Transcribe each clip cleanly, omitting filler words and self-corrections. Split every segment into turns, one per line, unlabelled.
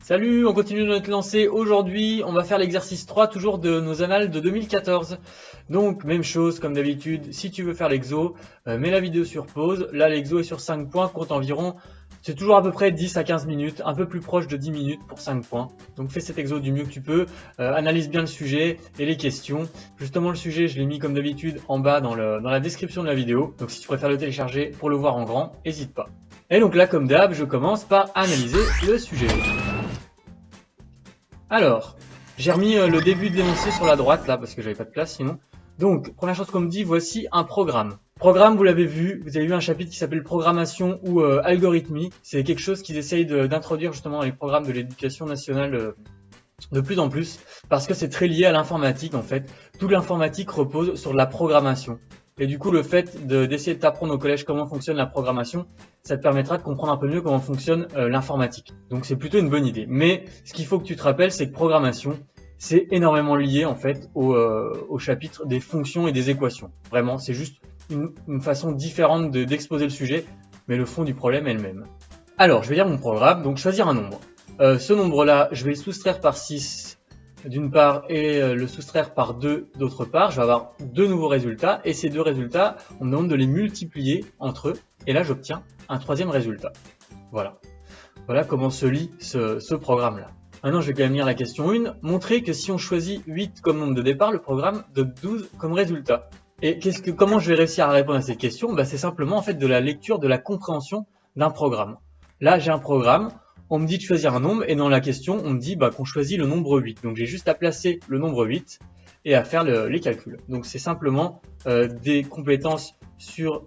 Salut, on continue notre lancée. Aujourd'hui, on va faire l'exercice 3, toujours de nos annales de 2014. Donc, même chose, comme d'habitude, si tu veux faire l'exo, mets la vidéo sur pause. Là, l'exo est sur 5 points, compte environ, c'est toujours à peu près 10 à 15 minutes, un peu plus proche de 10 minutes pour 5 points. Donc, fais cet exo du mieux que tu peux, analyse bien le sujet et les questions. Justement, le sujet, je l'ai mis comme d'habitude en bas dans la description de la vidéo. Donc, si tu préfères le télécharger pour le voir en grand, n'hésite pas. Et donc là, comme d'hab, je commence par analyser le sujet. Alors, j'ai remis le début de l'énoncé sur la droite là parce que j'avais pas de place sinon. Donc, première chose qu'on me dit, voici un programme. Programme, vous l'avez vu, vous avez vu un chapitre qui s'appelle programmation ou algorithmie. C'est quelque chose qu'ils essayent d'introduire justement dans les programmes de l'éducation nationale de plus en plus parce que c'est très lié à l'informatique en fait. Toute l'informatique repose sur la programmation. Et du coup, le fait d'essayer de t'apprendre au collège comment fonctionne la programmation, ça te permettra de comprendre un peu mieux comment fonctionne l'informatique. Donc c'est plutôt une bonne idée. Mais ce qu'il faut que tu te rappelles, c'est que programmation, c'est énormément lié en fait au chapitre des fonctions et des équations. Vraiment, c'est juste une façon différente d'exposer le sujet, mais le fond du problème est le même. Alors, je vais lire mon programme, donc choisir un nombre. Ce nombre-là, je vais le soustraire par 6 d'une part et le soustraire par 2 d'autre part. Je vais avoir deux nouveaux résultats et ces deux résultats, on me demande de les multiplier entre eux et là j'obtiens un troisième résultat. Voilà comment se lit ce programme-là. Maintenant je vais quand même lire la question 1. Montrer que si on choisit 8 comme nombre de départ, le programme donne 12 comme résultat. Et comment je vais réussir à répondre à cette question? C'est simplement en fait de la lecture, de la compréhension d'un programme. Là j'ai un programme. On me dit de choisir un nombre et dans la question, on me dit qu'on choisit le nombre 8. Donc j'ai juste à placer le nombre 8 et à faire les calculs. Donc c'est simplement des compétences sur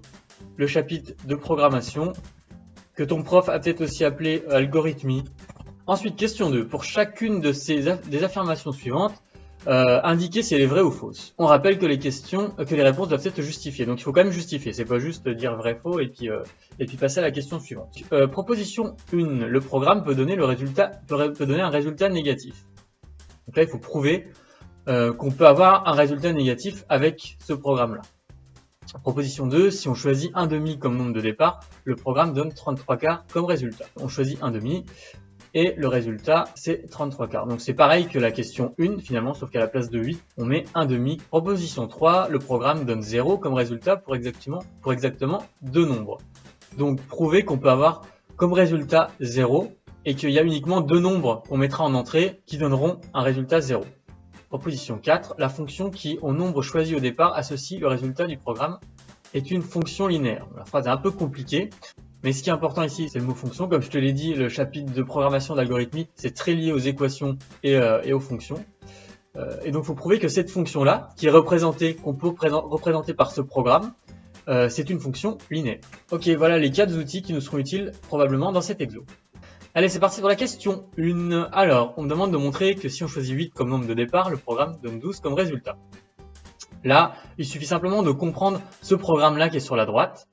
le chapitre de programmation que ton prof a peut-être aussi appelé algorithmie. Ensuite, question 2. Pour chacune de des affirmations suivantes, indiquer si elle est vraie ou fausse. On rappelle que les réponses doivent être justifiées. Donc il faut quand même justifier. C'est pas juste dire vrai faux et puis passer à la question suivante. Proposition 1. Le programme peut donner un résultat négatif. Donc là il faut prouver qu'on peut avoir un résultat négatif avec ce programme-là. Proposition 2. Si on choisit un demi comme nombre de départ, le programme donne 33 quarts comme résultat. On choisit un demi. Et le résultat, c'est 33 quarts. Donc c'est pareil que la question 1 finalement, sauf qu'à la place de 8, on met un demi. Proposition 3, le programme donne 0 comme résultat pour exactement deux nombres. Donc prouver qu'on peut avoir comme résultat 0 et qu'il y a uniquement deux nombres qu'on mettra en entrée qui donneront un résultat 0. Proposition 4, la fonction qui, au nombre choisi au départ, associe le résultat du programme est une fonction linéaire. La phrase est un peu compliquée. Mais ce qui est important ici, c'est le mot fonction. Comme je te l'ai dit, le chapitre de programmation d'algorithmie, c'est très lié aux équations et aux fonctions. Et donc, il faut prouver que cette fonction-là, qui est qu'on peut représenter par ce programme, c'est une fonction linéaire. Ok, voilà les 4 outils qui nous seront utiles probablement dans cet exo. Allez, c'est parti pour la question 1. Alors, on me demande de montrer que si on choisit 8 comme nombre de départ, le programme donne 12 comme résultat. Là, il suffit simplement de comprendre ce programme-là qui est sur la droite.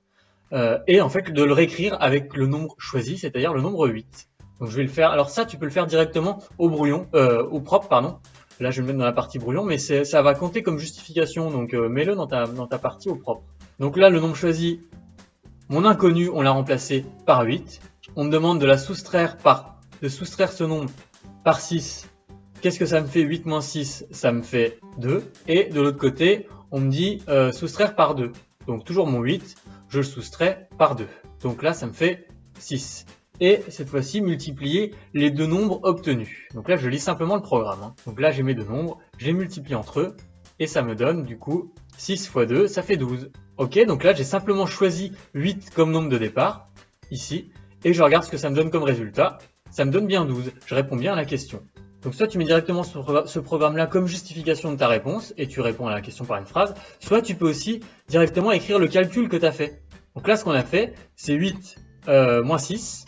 Et en fait de le réécrire avec le nombre choisi, c'est-à-dire le nombre 8. Donc je vais le faire, alors ça tu peux le faire directement au brouillon, au propre pardon. Là je vais le mettre dans la partie brouillon, mais ça va compter comme justification, donc mets-le dans ta partie au propre. Donc là le nombre choisi, mon inconnu, on l'a remplacé par 8. On me demande de soustraire ce nombre par 6. Qu'est-ce que ça me fait? 8 moins 6, ça me fait 2. Et de l'autre côté, on me dit soustraire par 2. Donc toujours mon 8. Je le soustrais par 2. Donc là, ça me fait 6. Et cette fois-ci, multiplier les deux nombres obtenus. Donc là, je lis simplement le programme. Donc là, j'ai mes deux nombres, je les multiplie entre eux, et ça me donne du coup 6 fois 2, ça fait 12. Ok, donc là, j'ai simplement choisi 8 comme nombre de départ, ici, et je regarde ce que ça me donne comme résultat. Ça me donne bien 12. Je réponds bien à la question. Donc soit tu mets directement ce programme-là comme justification de ta réponse et tu réponds à la question par une phrase, soit tu peux aussi directement écrire le calcul que tu as fait. Donc là, ce qu'on a fait, c'est 8 moins 6.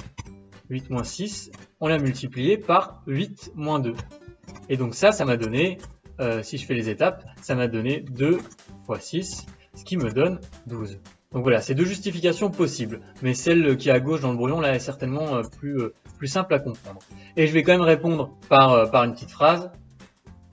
8 moins 6, on l'a multiplié par 8 moins 2. Et donc ça m'a donné, si je fais les étapes, ça m'a donné 2 fois 6, ce qui me donne 12. Donc voilà, c'est deux justifications possibles, mais celle qui est à gauche dans le brouillon là est certainement plus simple à comprendre. Et je vais quand même répondre par une petite phrase.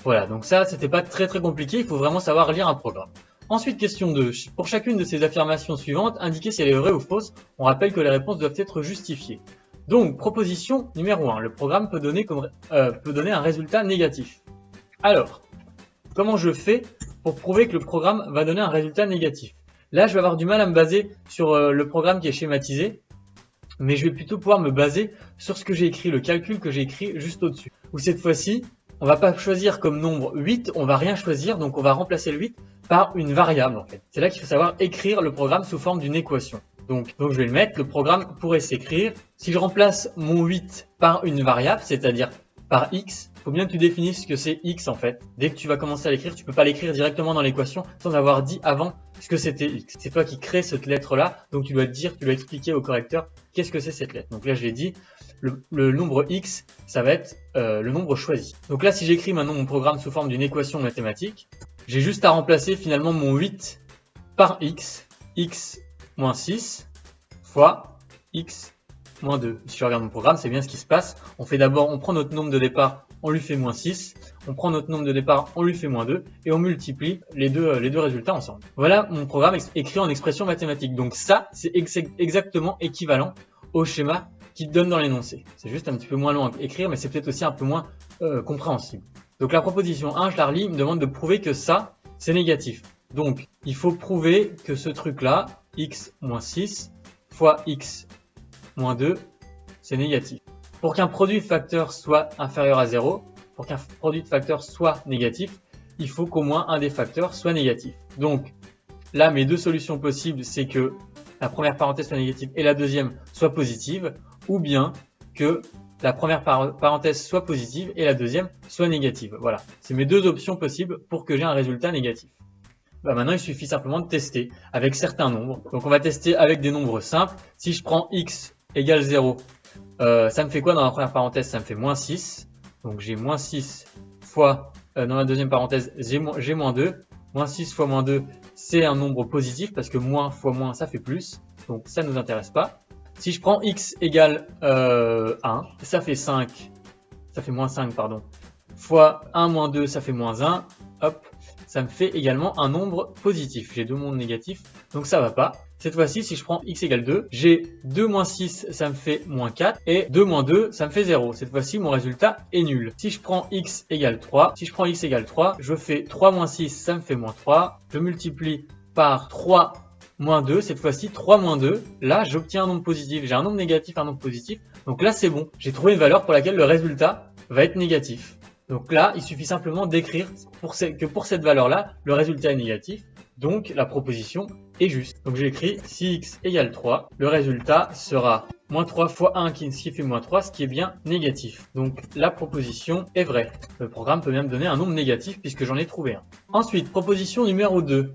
Voilà, donc ça c'était pas très compliqué, il faut vraiment savoir lire un programme. Ensuite, question 2. Pour chacune de ces affirmations suivantes, indiquer si elle est vraie ou fausse. On rappelle que les réponses doivent être justifiées. Donc, proposition numéro 1, le programme peut donner un résultat négatif. Alors, comment je fais pour prouver que le programme va donner un résultat négatif? Là, je vais avoir du mal à me baser sur le programme qui est schématisé, mais je vais plutôt pouvoir me baser sur ce que j'ai écrit, le calcul que j'ai écrit juste au-dessus. Où cette fois-ci, on va pas choisir comme nombre 8, on va rien choisir, donc on va remplacer le 8 par une variable en fait. C'est là qu'il faut savoir écrire le programme sous forme d'une équation. Donc je vais le mettre, le programme pourrait s'écrire, si je remplace mon 8 par une variable, c'est-à-dire par x, il faut bien que tu définisses ce que c'est x en fait. Dès que tu vas commencer à l'écrire, tu peux pas l'écrire directement dans l'équation sans avoir dit avant ce que c'était x. C'est toi qui crée cette lettre-là, donc tu dois expliquer au correcteur qu'est-ce que c'est cette lettre. Donc là je l'ai dit, le nombre x, ça va être le nombre choisi. Donc là si j'écris maintenant mon programme sous forme d'une équation mathématique, j'ai juste à remplacer finalement mon 8 par x moins 6 fois x moins 2. Si je regarde mon programme, c'est bien ce qui se passe. On prend notre nombre de départ, on lui fait moins 6. On prend notre nombre de départ, on lui fait moins 2. Et on multiplie les deux résultats ensemble. Voilà mon programme écrit en expression mathématique. Donc ça, c'est exactement équivalent au schéma qui te donne dans l'énoncé. C'est juste un petit peu moins long à écrire, mais c'est peut-être aussi un peu moins compréhensible. Donc la proposition 1, je la relis, il me demande de prouver que ça, c'est négatif. Donc, il faut prouver que ce truc-là, x moins 6 fois x moins 2, c'est négatif. Pour qu'un produit de facteurs soit inférieur à 0, pour qu'un produit de facteurs soit négatif, il faut qu'au moins un des facteurs soit négatif. Donc, là, mes deux solutions possibles, c'est que la première parenthèse soit négative et la deuxième soit positive, ou bien que la première parenthèse soit positive et la deuxième soit négative. Voilà, c'est mes deux options possibles pour que j'ai un résultat négatif. Maintenant, il suffit simplement de tester avec certains nombres. Donc, on va tester avec des nombres simples. Si je prends x égale 0, ça me fait quoi dans la première parenthèse? Ça me fait moins 6. Donc, j'ai moins 6 fois, dans la deuxième parenthèse, j'ai moins 2. Moins 6 fois moins 2, c'est un nombre positif parce que moins fois moins, ça fait plus. Donc, ça ne nous intéresse pas. Si je prends x égale 1, ça fait 5. Ça fait moins 5, pardon. Fois 1 moins 2, ça fait moins 1. Hop. Ça me fait également un nombre positif. J'ai deux nombres négatifs, donc ça va pas. Cette fois-ci, si je prends x égale 2, j'ai 2 moins 6, ça me fait moins 4, et 2 moins 2, ça me fait 0. Cette fois-ci, mon résultat est nul. Si je prends x égale 3, je fais 3 moins 6, ça me fait moins 3. Je multiplie par 3 moins 2, cette fois-ci 3 moins 2, là j'obtiens un nombre positif. J'ai un nombre négatif, un nombre positif, donc là c'est bon. J'ai trouvé une valeur pour laquelle le résultat va être négatif. Donc là, il suffit simplement d'écrire que pour cette valeur-là, le résultat est négatif, donc la proposition est juste. Donc j'ai écrit si x égale 3, le résultat sera moins 3 fois 1 qui fait moins 3, ce qui est bien négatif. Donc la proposition est vraie. Le programme peut même donner un nombre négatif puisque j'en ai trouvé un. Ensuite, proposition numéro 2.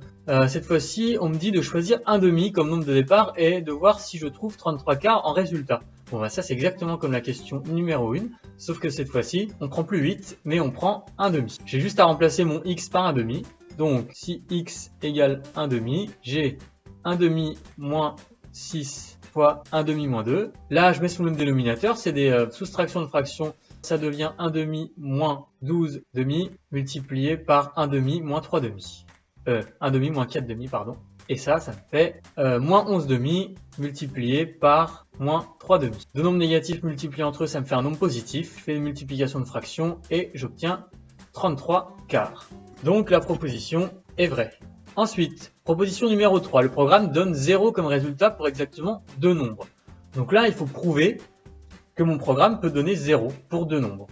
Cette fois-ci, on me dit de choisir un demi comme nombre de départ et de voir si je trouve 33 quarts en résultat. Bon bah ça c'est exactement comme la question numéro 1, sauf que cette fois-ci, on prend plus 8, mais on prend un demi. J'ai juste à remplacer mon x par un demi. Donc si x égale 1 demi, j'ai 1 demi moins 6 fois 1 demi moins 2. Là je mets sous le dénominateur, c'est des soustractions de fractions. Ça devient 1 demi moins 12 demi multiplié par 1 demi moins 3 demi. 1 demi moins 4 demi, pardon. Et ça me fait moins 11 demi multiplié par moins 3 demi. Deux nombres négatifs multipliés entre eux, ça me fait un nombre positif. Je fais une multiplication de fractions et j'obtiens 33 quarts. Donc la proposition est vraie. Ensuite, proposition numéro 3. Le programme donne 0 comme résultat pour exactement deux nombres. Donc là, il faut prouver que mon programme peut donner 0 pour deux nombres.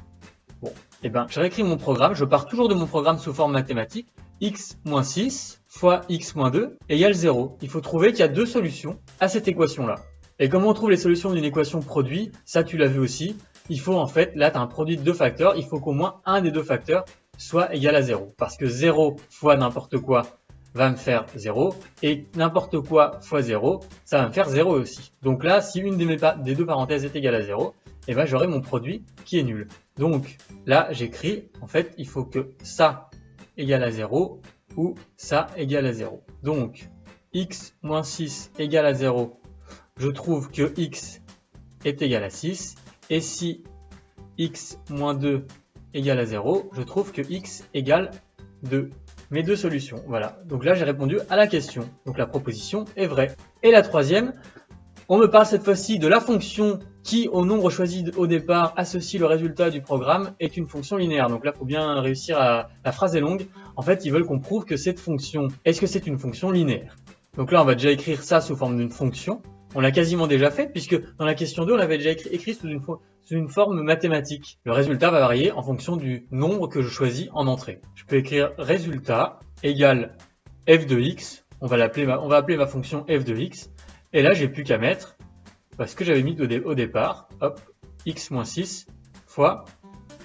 Bon, et ben, je réécris mon programme. Je pars toujours de mon programme sous forme mathématique. X moins 6 fois x moins 2 égale 0. Il faut trouver qu'il y a deux solutions à cette équation-là. Et comment on trouve les solutions d'une équation produit? Ça, tu l'as vu aussi. Il faut en fait, là, tu as un produit de deux facteurs. Il faut qu'au moins un des deux facteurs soit égal à 0. Parce que 0 fois n'importe quoi va me faire 0. Et n'importe quoi fois 0, ça va me faire 0 aussi. Donc là, si une des deux parenthèses est égale à 0, eh ben, j'aurai mon produit qui est nul. Donc là, j'écris, en fait, il faut que ça égale à 0 ou ça égale à 0. Donc, x moins 6 égale à 0, je trouve que x est égal à 6. Et si x moins 2 égale à 0, je trouve que x égale 2. Mes deux solutions, voilà. Donc là, j'ai répondu à la question. Donc la proposition est vraie. Et la troisième, On me parle cette fois-ci de la fonction qui, au nombre choisi au départ, associe le résultat du programme, est une fonction linéaire. Donc là, il faut bien réussir à... La phrase est longue. En fait, ils veulent qu'on prouve que cette fonction, est-ce que c'est une fonction linéaire? Donc là, on va déjà écrire ça sous forme d'une fonction. On l'a quasiment déjà fait, puisque dans la question 2, on l'avait déjà écrit sous une forme mathématique. Le résultat va varier en fonction du nombre que je choisis en entrée. Je peux écrire résultat égale f de x. On va appeler ma fonction f de x. Et là, j'ai plus qu'à mettre ce que j'avais mis au départ. Hop, x moins 6 fois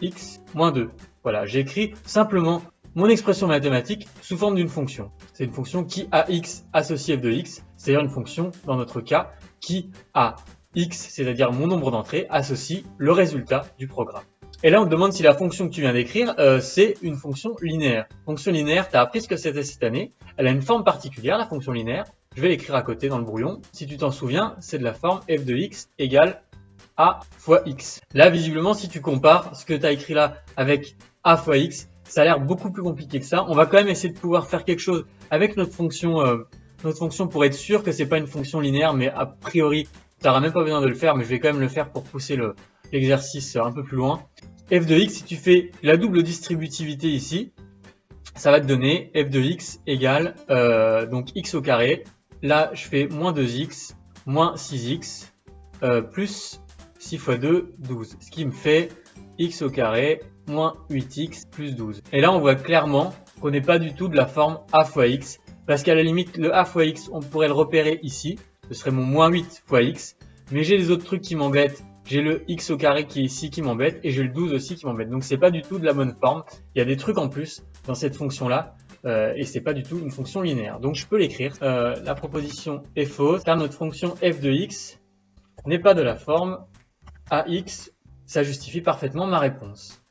x moins 2. Voilà, j'ai écrit simplement mon expression mathématique sous forme d'une fonction. C'est une fonction qui a x associe f de x, c'est-à-dire une fonction, dans notre cas, qui a x, c'est-à-dire mon nombre d'entrées, associe le résultat du programme. Et là, on te demande si la fonction que tu viens d'écrire, c'est une fonction linéaire. Fonction linéaire, tu as appris ce que c'était cette année. Elle a une forme particulière, la fonction linéaire. Je vais l'écrire à côté dans le brouillon. Si tu t'en souviens, c'est de la forme f de x égale a fois x. Là, visiblement, si tu compares ce que tu as écrit là avec a fois x, ça a l'air beaucoup plus compliqué que ça. On va quand même essayer de pouvoir faire quelque chose avec notre fonction pour être sûr que c'est pas une fonction linéaire, mais a priori, tu n'auras même pas besoin de le faire, mais je vais quand même le faire pour pousser l'exercice un peu plus loin. F de x, si tu fais la double distributivité ici, ça va te donner f de x égale donc x au carré. Là, je fais moins 2x, moins 6x, plus 6 fois 2, 12. Ce qui me fait x au carré moins 8x plus 12. Et là, on voit clairement qu'on n'est pas du tout de la forme a fois x, parce qu'à la limite, le a fois x, on pourrait le repérer ici. Ce serait mon moins 8 fois x. Mais j'ai les autres trucs qui m'embêtent. J'ai le x au carré qui est ici qui m'embête, et j'ai le 12 aussi qui m'embête. Donc c'est pas du tout de la bonne forme. Il y a des trucs en plus dans cette fonction-là. Et c'est pas du tout une fonction linéaire. Donc je peux l'écrire. La proposition est fausse, car notre fonction f de x n'est pas de la forme ax. Ça justifie parfaitement ma réponse.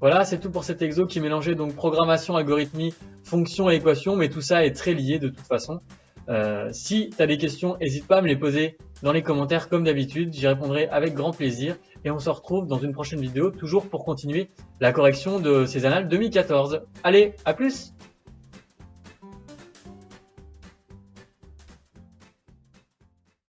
Voilà, c'est tout pour cet exo qui mélangeait donc programmation, algorithmie, fonction et équation, mais tout ça est très lié de toute façon. Si tu as des questions, n'hésite pas à me les poser dans les commentaires comme d'habitude, j'y répondrai avec grand plaisir. Et on se retrouve dans une prochaine vidéo, toujours pour continuer la correction de ces annales 2014. Allez, à plus!